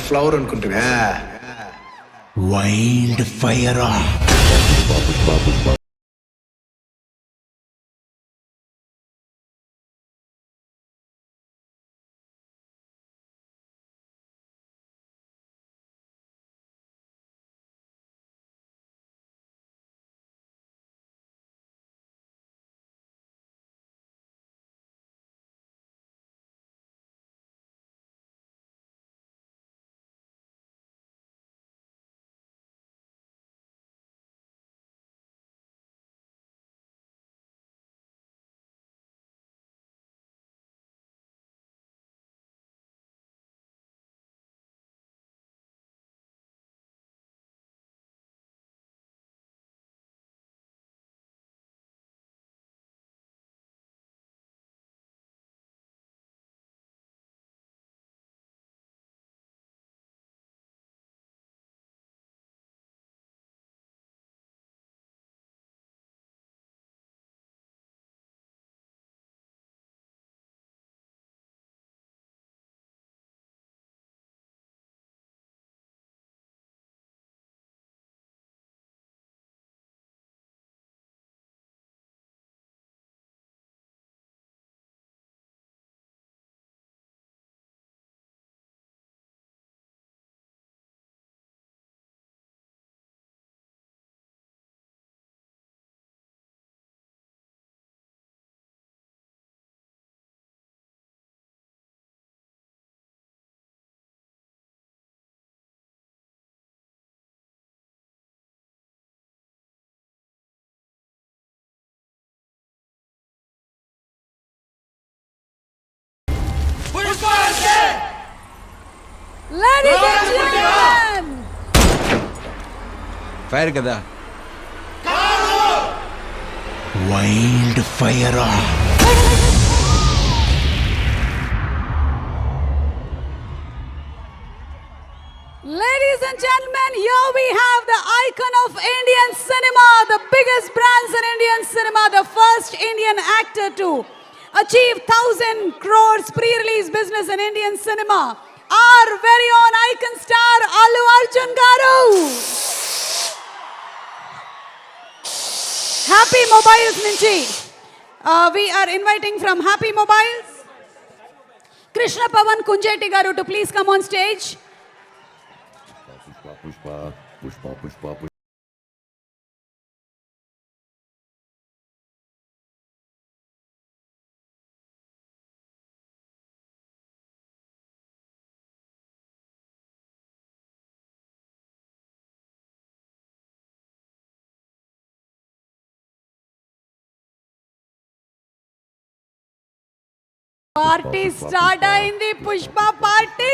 Flower అనుకుంటున్నా. Wild fire. Ladies and gentlemen, fire కదా, wild fire. ladies and gentlemen, here we have the icon of Indian cinema, the biggest brands in Indian cinema, the first Indian actor to achieve 1,000 crores pre-release business in Indian cinema. Our very own icon star Allu Arjun garu. Happy Mobiles nunchi we are inviting from Happy Mobiles Krishna Pavan Kunjeti garu to please come on stage. Pushpa. Party start అయింది, Pushpa party.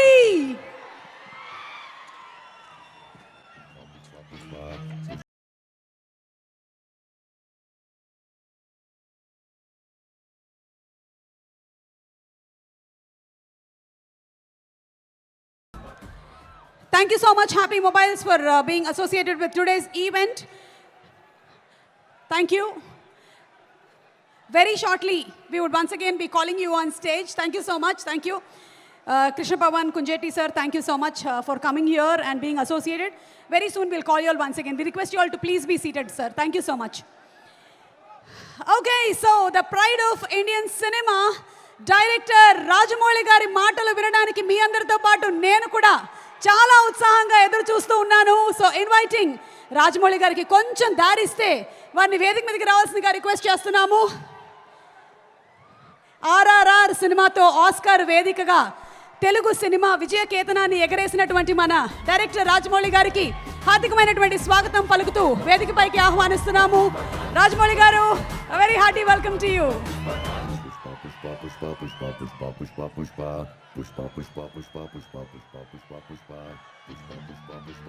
Thank you so much Happy Mobiles for being associated with today's event. Thank you. Very shortly, we would once again be calling you on stage. Thank you so much. Thank you. Krishna Pavan Kunjeti sir, thank you so much for coming here and being associated. Very soon we'll call you all once again. We request you all to please be seated, sir. Thank you so much. Okay, so the pride of Indian cinema, Director Rajamouli gari మాటలు వినడానికి మీ అందరితో పాటు నేను కూడా చాలా ఉత్సాహంగా ఎదురు చూస్తూ ఉన్నాను. సో ఇన్వైటింగ్ రాజమౌళి గారికి కొంచెం దారిస్తే వారిని వేదిక మీదకి రావాల్సిందిగా రిక్వెస్ట్ చేస్తున్నాము. RRR సినిమాతో ఆస్కార్ వేదికగా తెలుగు సినిమా విజయకేతనాన్ని ఎగరేసినటువంటి మన డైరెక్టర్ రాజమౌళి గారికి హార్దికమైనటువంటి స్వాగతం పలుకుతూ వేదికపైకి ఆహ్వానిస్తున్నాము. రాజమౌళి గారు, very hearty welcome to you.